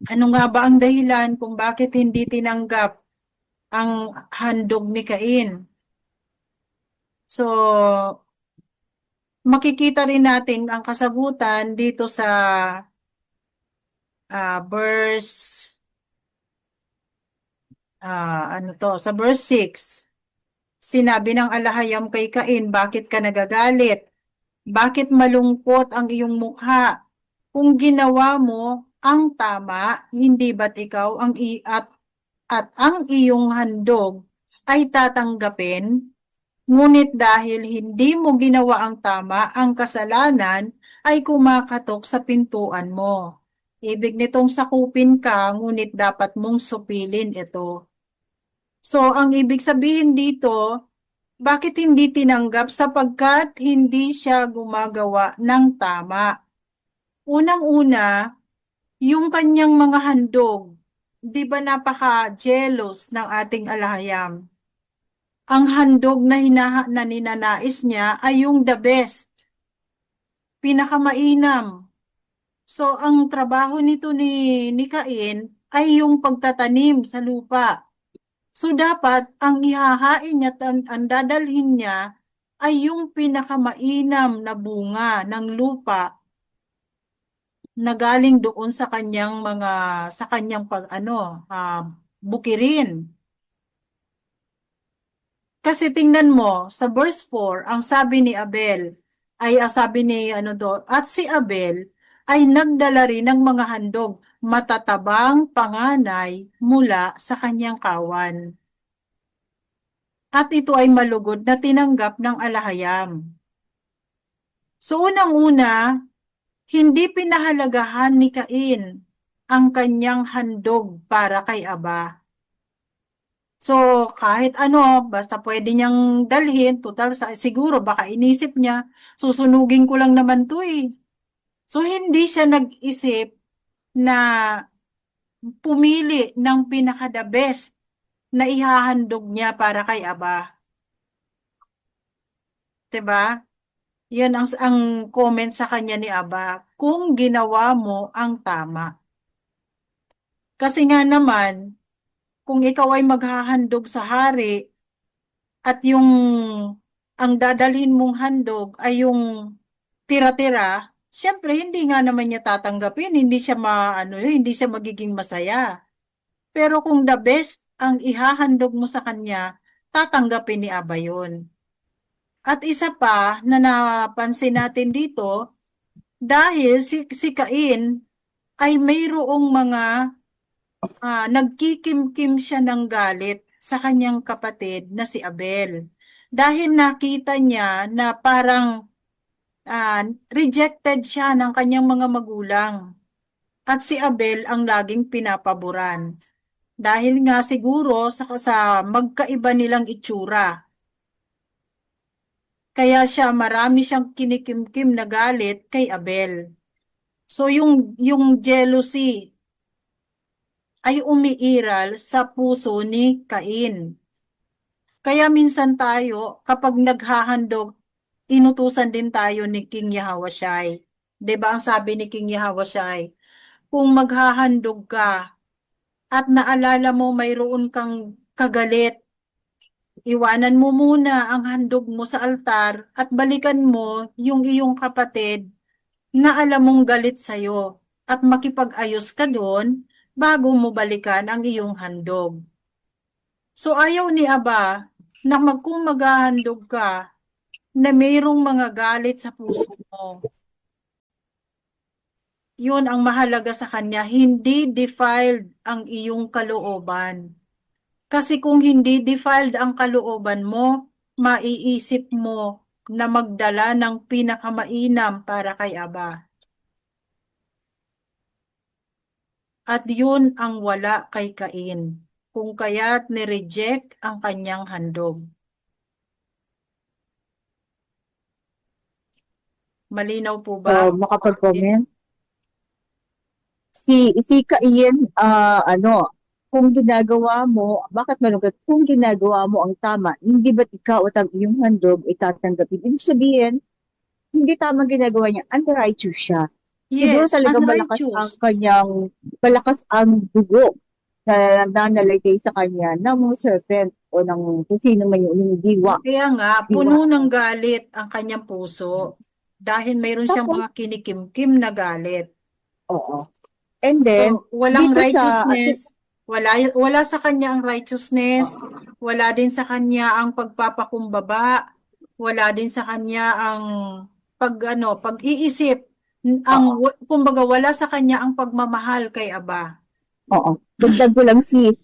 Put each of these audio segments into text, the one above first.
Ano nga ba ang dahilan kung bakit hindi tinanggap ang handog ni Cain? So, makikita rin natin ang kasagutan dito sa verse sa verse 6. Sinabi ng alahayam kay Cain, bakit ka nagagalit? Bakit malungkot ang iyong mukha? Kung ginawa mo ang tama, hindi ba't ikaw at ang iyong handog ay tatanggapin? Ngunit dahil hindi mo ginawa ang tama, ang kasalanan ay kumakatok sa pintuan mo. Ibig nitong sakupin ka, ngunit dapat mong supilin ito. So, ang ibig sabihin dito, bakit hindi tinanggap? Sapagkat hindi siya gumagawa ng tama. Unang-una, yung kanyang mga handog, di ba napaka-jealous ng ating alahayam? Ang handog na ninanais niya ay yung the best, pinakamainam. So, ang trabaho nito ni Cain ay yung pagtatanim sa lupa. So, dapat ang ihahain niya at ang dadalhin niya ay yung pinakamainam na bunga ng lupa na galing doon sa kanyang bukirin. Kasi tingnan mo, sa verse 4, ang sabi ni Abel, sabi ni at si Abel ay nagdala rin ng mga handog, matatabang panganay mula sa kanyang kawan. At ito ay malugod na tinanggap ng alahayam. So unang-una, hindi pinahalagahan ni Cain ang kanyang handog para kay Aba. So, kahit ano, basta pwede niyang dalhin, total siguro baka inisip niya, susunugin ko lang naman to eh. So, hindi siya nag-isip na pumili ng pinaka-the best na ihahandog niya para kay Aba. 'Di ba? Yan ang comment sa kanya ni Aba, kung ginawa mo ang tama. Kasi nga naman, kung ikaw ay maghahandog sa hari at ang dadalhin mong handog ay yung tira-tira, syempre hindi nga naman niya tatanggapin, hindi siya magiging masaya. Pero kung the best ang ihahandog mo sa kanya, tatanggapin ni Aba yun. At isa pa na napansin natin dito, dahil si Cain ay mayroong mga nagkikimkim siya ng galit sa kanyang kapatid na si Abel. Dahil nakita niya na parang rejected siya ng kanyang mga magulang. At si Abel ang laging pinapaboran. Dahil nga siguro sa magkaiba nilang itsura. Kaya marami siyang kinikimkim na galit kay Abel. So yung jealousy ay umiiral sa puso ni Cain. Kaya minsan tayo, kapag naghahandog, inutusan din tayo ni King Yahweh. 'Di ba ang sabi ni King Yahweh? Kung maghahandog ka at naalala mo mayroon kang kagalit, iwanan mo muna ang handog mo sa altar at balikan mo yung iyong kapatid na alam mong galit sa'yo at makipag-ayos ka doon bago mo balikan ang iyong handog. So ayaw ni Aba na kung maghahandog ka na mayroong mga galit sa puso mo. Yun ang mahalaga sa kanya, hindi defiled ang iyong kalooban. Kasi kung hindi defiled ang kalooban mo, maiisip mo na magdala ng pinakamainam para kay Aba. At yun ang wala kay Cain, kung kaya't nireject ang kanyang handog. Malinaw po ba? Makapag-comment. Si Cain, kung ginagawa mo, bakit malungkot? Kung ginagawa mo ang tama, hindi ba't ikaw at ang iyong handog itatanggapin? Ibig sabihin, hindi tama ginagawa niya, unrighteous siya. Siguro Yes, talaga malakas ang unrighteous. kanyang malakas ang dugo na nanalagay sa kanya ng mga serpent o ng kung sino man yung diwa. Kaya nga, Diwa. puno ng galit ang kanyang puso dahil mayroon siyang Tapos, mga kinikimkim na galit. oo. And then, So, walang dito sa, righteousness, wala sa kanya ang righteousness, wala din sa kanya ang pagpapakumbaba, wala din sa kanya ang pag-iisip, oo, kumbaga wala sa kanya ang pagmamahal kay Aba. oo. Dagdag ko lang sis.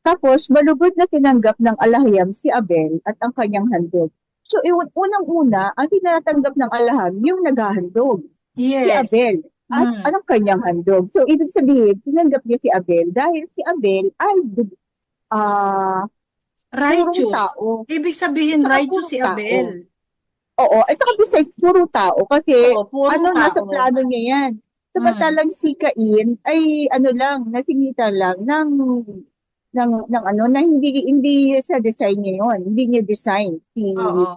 Tapos, malugod na tinanggap ng alahayam si Abel at ang kanyang handog. So, unang-una, ang tinatanggap ng alaham, yung naghahandog, si Yes. Abel at Mm. anong kanyang handog. So, ibig sabihin, tinanggap niya si Abel dahil si Abel ay ah purong Righteous. tao. Ibig At sabihin saka righteous purong si tao. Abel. Oo, at saka besides, purong tao kasi Oo, purong nasa tao. plano niya yan. Mm. Samantalang si Cain ay nasingitan lang ng na hindi sa design niya yun. Hindi niya design Oo.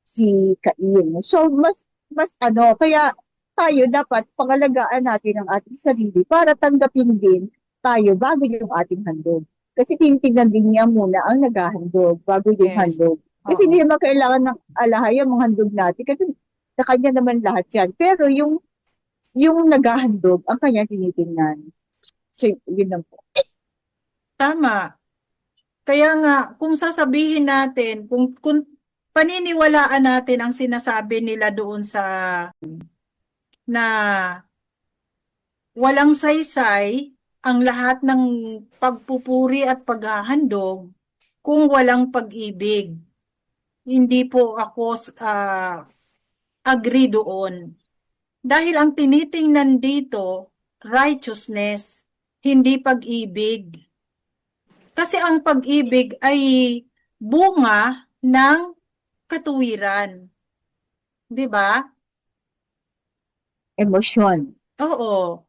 si Cain. So mas kaya tayo dapat pangalagaan natin ang ating sarili para tanggapin din tayo bago yung ating handog. Kasi tinitingnan din niya muna ang naghahandog bago yung Yes. handog. Kasi hindi Oo. naman kailangan ng alahaya ang handog natin kasi sa kanya naman lahat yan. Pero yung naghahandog, ang kanya tinitingnan. So, yun lang po. Tama. Kaya nga, kung sasabihin natin, kung paniniwalaan natin ang sinasabi nila doon sa na walang saysay ang lahat ng pagpupuri at paghahandog kung walang pag-ibig. Hindi po ako agree doon. Dahil ang tinitingnan dito, righteousness, hindi pag-ibig. Kasi ang pag-ibig ay bunga ng katuwiran. 'Di ba? Emosyon. Oo.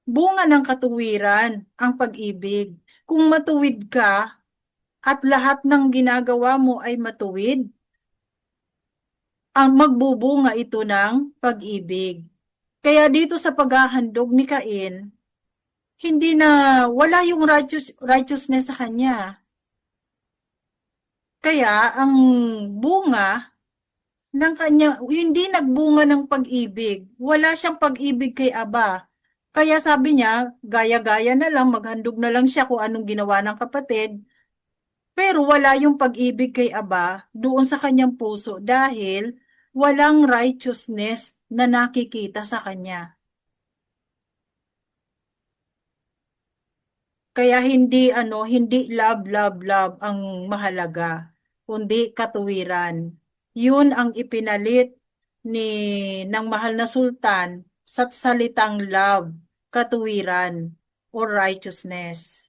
Bunga ng katuwiran ang pag-ibig. Kung matuwid ka at lahat ng ginagawa mo ay matuwid, ang magbubunga ito ng pag-ibig. Kaya dito sa paghahandog ni Cain, hindi na wala yung righteousness sa kanya. Kaya ang bunga ng kanya, hindi nagbunga ng pag-ibig. Wala siyang pag-ibig kay Aba. Kaya sabi niya, gaya-gaya na lang, maghandog na lang siya kung anong ginawa ng kapatid. Pero wala yung pag-ibig kay Aba doon sa kanyang puso dahil walang righteousness na nakikita sa kanya. Kaya hindi love, love, love ang mahalaga, kundi katuwiran. Yun ang ipinalit ni ng mahal na sultan sa salitang love, katuwiran, or righteousness.